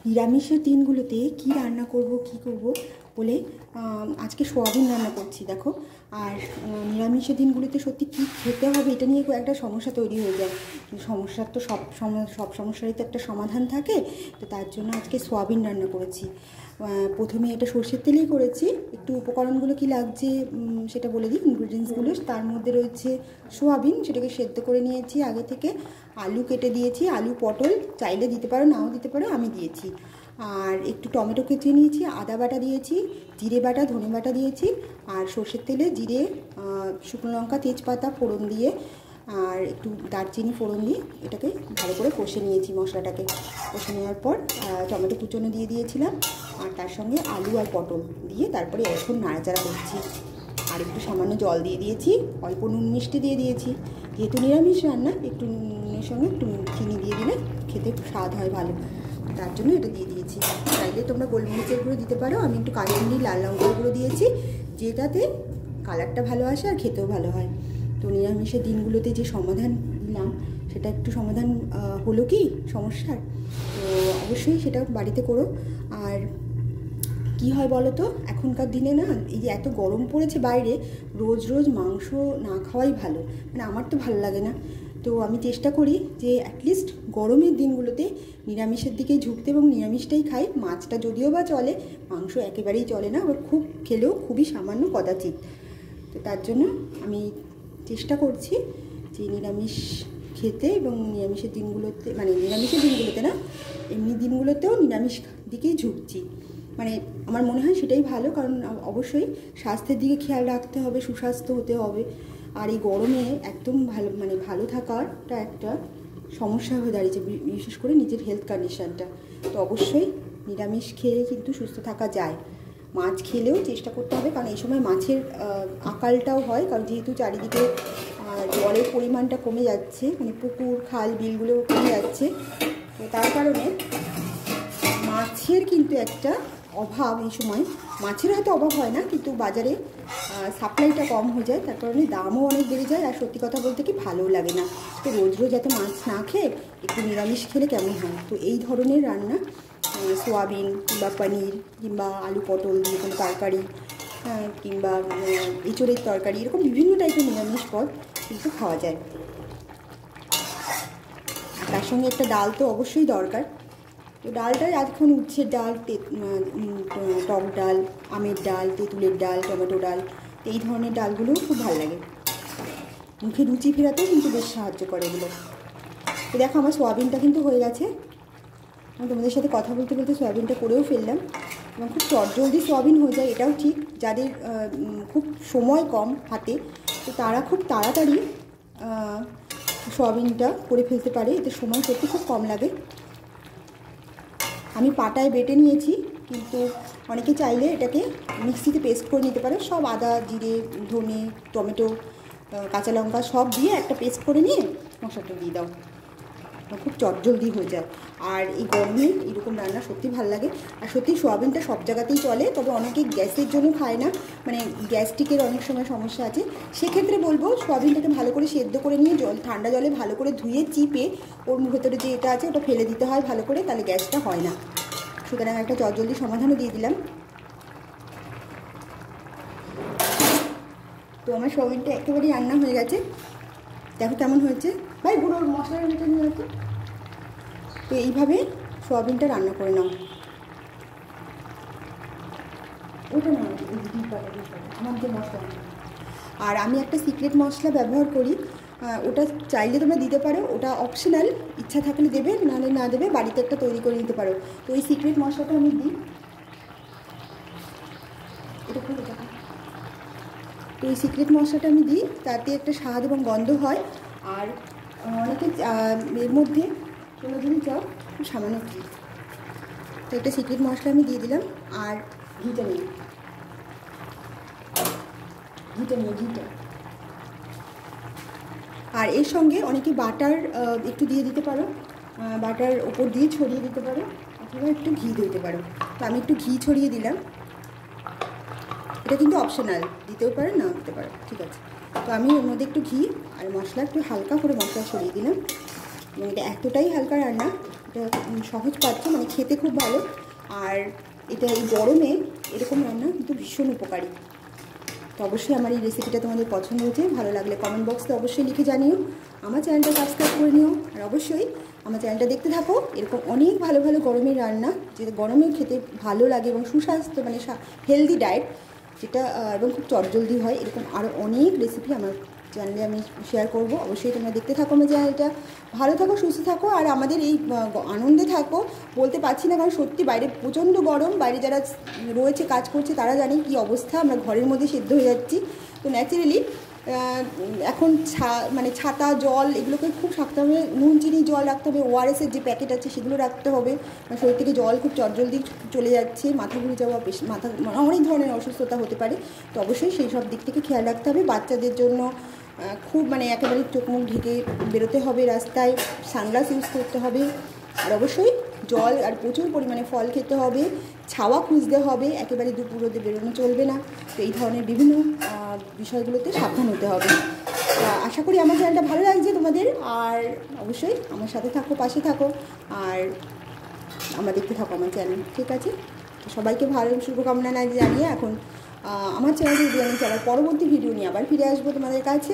নিরামিষের দিনগুলোতে কি রান্না করব কি করব বলে আজকে সোয়াবিন রান্না করছি দেখো। আর নিরামিষের দিনগুলোতে সত্যি কী খেতে হবে এটা নিয়ে একটা সমস্যা তৈরি হয়ে যায়। সমস্যার তো সব সমস্যারই তো একটা সমাধান থাকে। তো তার জন্য আজকে সোয়াবিন রান্না করেছি। প্রথমে এটা সর্ষের তেলেই করেছি। একটু উপকরণগুলো কি লাগছে সেটা বলে দিই। ইনগ্রিডিয়েন্টসগুলো তার মধ্যে রয়েছে সোয়াবিন, সেটাকে সেদ্ধ করে নিয়েছি আগে থেকে। আলু কেটে দিয়েছি, আলু পটল চাইলে দিতে পারো নাও দিতে পারো, আমি দিয়েছি। আর একটু টমেটো কেটে নিয়েছি, আদা বাটা দিয়েছি, জিরে বাটা ধনে বাটা দিয়েছি। আর সর্ষের তেলে জিরে, শুকনো লঙ্কা, তেজপাতা ফোড়ন দিয়ে আর একটু দারচিনি ফোড়ন দিয়ে এটাকে ভালো করে কষে নিয়েছি। মশলাটাকে কষে নেওয়ার পর টমেটো কুচনো দিয়ে দিয়েছিলাম। আর তার সঙ্গে আলু আর পটল দিয়ে তারপরে এখন নাড়াচাড়া করছি। আর একটু সামান্য জল দিয়ে দিয়েছি, অল্প নুন মিষ্টি দিয়ে দিয়েছি। যেহেতু নিরামিষ রান্না একটু নুনের সঙ্গে একটু চিনি দিয়ে দিলে খেতে স্বাদ হয় ভালো, তার জন্য এটা দিয়ে দিয়েছি। চাইলে তোমরা গোলমরিচের গুঁড়ো দিতে পারো, আমি একটু কাশ্মীরি লাল লঙ্কার গুঁড়ো দিয়েছি, যেটাতে কালারটা ভালো আসে আর খেতেও ভালো হয়। তো নিরামিষের দিনগুলোতে যে সমাধান দিলাম সেটা একটু সমাধান হলো কি সমস্যার, তো অবশ্যই সেটা বাড়িতে করো। আর কি হয় বলো তো, এখনকার দিনে না এই যে এত গরম পড়েছে বাইরে, রোজ রোজ মাংস না খাওয়াই ভালো। মানে আমার তো ভালো লাগে না। তো আমি চেষ্টা করি যে অ্যাটলিস্ট গরমের দিনগুলোতে নিরামিষের দিকে ঝুঁকতে এবং নিরামিষটাই খাই। মাছটা যদিও বা চলে, মাংস একেবারেই চলে না, আবার খুব খেলেও খুবই সামান্য কদাচিৎ। তো তার জন্য আমি চেষ্টা করছি যে নিরামিষ খেতে এবং নিরামিষের দিনগুলোতে, মানে নিরামিষের দিনগুলোতে না এমনি দিনগুলোতেও নিরামিষ দিকেই ঝুঁকছি। মানে আমার মনে হয় সেটাই ভালো, কারণ অবশ্যই স্বাস্থ্যের দিকে খেয়াল রাখতে হবে, সুস্বাস্থ্য হতে হবে। আর এই গরমে একদম ভালো থাকাটা একটা সমস্যা হয়ে দাঁড়িয়েছে, বিশেষ করে নিজের হেলথ কন্ডিশনটা। তো অবশ্যই নিরামিষ খেয়ে কিন্তু সুস্থ থাকা যায়। মাছ খেলেও চেষ্টা করতে হবে, কারণ এই সময় মাছের আকালটাও হয়, কারণ যেহেতু চারিদিকে জলের পরিমাণটা কমে যাচ্ছে, মানে পুকুর খাল বিলগুলো কমে যাচ্ছে, তো তার কারণে মাছের কিন্তু একটা অভাব এই সময়। মাছের হয়তো অভাব হয় না, কিন্তু বাজারে সাপ্লাইটা কম হয়ে যায়, তার কারণে দামও অনেক বেড়ে যায়। আর সত্যি কথা বলতে কি ভালোও লাগে না। তো রোজ রোজ এত মাছ না খেয়ে একটু নিরামিষ খেলে কেমন হয়। তো এই ধরনের রান্না, সোয়াবিন কিংবা পনির কিংবা আলু পটল দিয়ে কোনো তরকারি, কিংবা এঁচোড়ের তরকারি, এরকম বিভিন্ন টাইপের নিরামিষ পদ কিন্তু খাওয়া যায়। আর তার সঙ্গে একটা ডাল তো অবশ্যই দরকার। তো ডালটা এখন উচ্ছের ডাল, টক ডাল, আমের ডাল, তেঁতুলের ডাল, টমেটো ডাল, এই ধরনের ডালগুলোও খুব ভালো লাগে। মুখে রুচি ফেরাতেও কিন্তু বেশ সাহায্য করে এগুলো। তো দেখো আমার সোয়াবিনটা কিন্তু হয়ে গেছে। আমি তোমাদের সাথে কথা বলতে বলতে সোয়াবিনটা করেও ফেললাম। এবং খুব চটজলদি সোয়াবিন হয়ে যায়, এটাও ঠিক। যাদের খুব সময় কম হাতে, তো তারা খুব তাড়াতাড়ি সোয়াবিনটা করে ফেলতে পারে, এতে সময় সত্যি খুব কম লাগে। আমি পাটায় বেটে নিয়েছি, কিন্তু অনেকে চাইলে এটাকে মিক্সিতে পেস্ট করে নিতে পারে। সব আদা জিরে ধনে টমেটো কাঁচা লঙ্কা সব দিয়ে একটা পেস্ট করে নিয়ে মশলাটা দিয়ে দাও, খুব চটজলদি হয়ে যায়। আর এই গরমে এইরকম রান্না সত্যি ভালো লাগে। আর সত্যি সোয়াবিনটা সব জায়গাতেই চলে, তবে অনেকে গ্যাসের জন্য খায় না, মানে গ্যাস্ট্রিকের অনেক সময় সমস্যা আছে। সেক্ষেত্রে বলবো সোয়াবিনটাকে ভালো করে সেদ্ধ করে নিয়ে ঠান্ডা জলে ভালো করে ধুয়ে চিপে ওর ভেতরে যে এটা আছে ওটা ফেলে দিতে হয় ভালো করে, তাহলে গ্যাসটা হয় না। সুতরাং একটা চটজলদি সমাধানও দিয়ে দিলাম। তো আমার সোয়াবিনটা একেবারেই রান্না হয়ে গেছে, দেখো কেমন হয়েছে। ভাই গুঁড়ো মশলার ভেতরে নিয়ে রাখো। তো এইভাবে সোয়াবিনটা রান্না করে নাও। ওটা না আমার যে মশলা, আর আমি একটা সিক্রেট মশলা ব্যবহার করি, ওটা চাইলে তোমরা দিতে পারো, ওটা অপশনাল, ইচ্ছা থাকলে দেবে, নাহলে না দেবে, বাড়িতে একটা তৈরি করে নিতে পারো। তো এই সিক্রেট মশলাটা আমি দিই, এটা খুব এটা। তো এই সিক্রেট মশলাটা আমি দিই, তাতে একটা স্বাদ এবং গন্ধ হয়। আর অনেকে এর মধ্যে তোমরা যদি চাও খুব সামান্য ঘি, তো একটা সিক্রেট মশলা আমি দিয়ে দিলাম। আর ঘিটা নিই, ঘিটা। আর এর সঙ্গে অনেকে বাটার একটু দিয়ে দিতে পারো, বাটার ওপর দিয়ে ছড়িয়ে দিতে পারো, অথবা একটু ঘি দিতে পারো। তো আমি একটু ঘি ছড়িয়ে দিলাম, এটা কিন্তু অপশনাল, দিতেও পারো নাও দিতে পারো, ঠিক আছে। তো আমি ওর মধ্যে একটু ঘি আর মশলা একটু হালকা করে মশলা ছড়িয়ে দিলাম। এবং এটা এতটাই হালকা রান্না এটা সহজ পাচ্ছ, মানে খেতে খুব ভালো। আর এটা এই গরমে এরকম রান্না কিন্তু ভীষণ উপকারী। তো অবশ্যই আমার এই রেসিপিটা তোমাদের পছন্দ হয়েছে, ভালো লাগলে কমেন্ট বক্সে অবশ্যই লিখে জানিও। আমার চ্যানেলটা সাবস্ক্রাইব করে নিও, আর অবশ্যই আমার চ্যানেলটা দেখতে থাকো। এরকম অনেক ভালো ভালো গরমের রান্না, যেটা গরমে খেতে ভালো লাগে এবং সুস্বাস্থ্য, মানে হেলদি ডায়েট যেটা, এবং খুব চটজলদি হয়, এরকম আরও অনেক রেসিপি আমার চ্যানেলে আমি শেয়ার করব। অবশ্যই তোমরা দেখতে থাকো আমার চ্যানেলটা। ভালো থাকো, সুস্থ থাকো, আর আমাদের এই আনন্দে থাকো। বলতে পারছি না, কারণ সত্যি বাইরে প্রচণ্ড গরম। বাইরে যারা রয়েছে কাজ করছে তারা জানে কী অবস্থা, আমরা ঘরের মধ্যে সেদ্ধ হয়ে যাচ্ছি। তো ন্যাচারালি এখন মানে ছাতা, জল এগুলোকে খুব রাখতে হবে, নুন চিনি জল রাখতে হবে, ওআরএসের যে প্যাকেট আছে সেগুলো রাখতে হবে। শরীর থেকে জল খুব চটজলদি চলে যাচ্ছে, মাথা ঘুরে যাওয়া, মাথা অনেক ধরনের অসুস্থতা হতে পারে। তো অবশ্যই সেই সব দিক থেকে খেয়াল রাখতে হবে। বাচ্চাদের জন্য খুব মানে একেবারে চোখ মুখ ঢেকে বেরোতে হবে রাস্তায়, সানগ্লাস ইউজ করতে হবে। আর অবশ্যই জল আর প্রচুর পরিমাণে ফল খেতে হবে, ছাওয়া খুঁজতে হবে, একেবারে দুপুর রোদে বেরোনো চলবে না। তো এই ধরনের বিভিন্ন বিষয়গুলোতে সাবধান হতে হবে। আশা করি আমার চ্যানেলটা ভালো লাগছে তোমাদের, আর অবশ্যই আমার সাথে থাকো, পাশে থাকো, আর আমার দেখতে থাকো আমার চ্যানেল, ঠিক আছে? তো সবাইকে ভালো শুভকামনা জানিয়ে এখন আমার চ্যানেলে যদি আমি আবার পরবর্তী ভিডিও নিয়ে আবার ফিরে আসবো তোমাদের কাছে।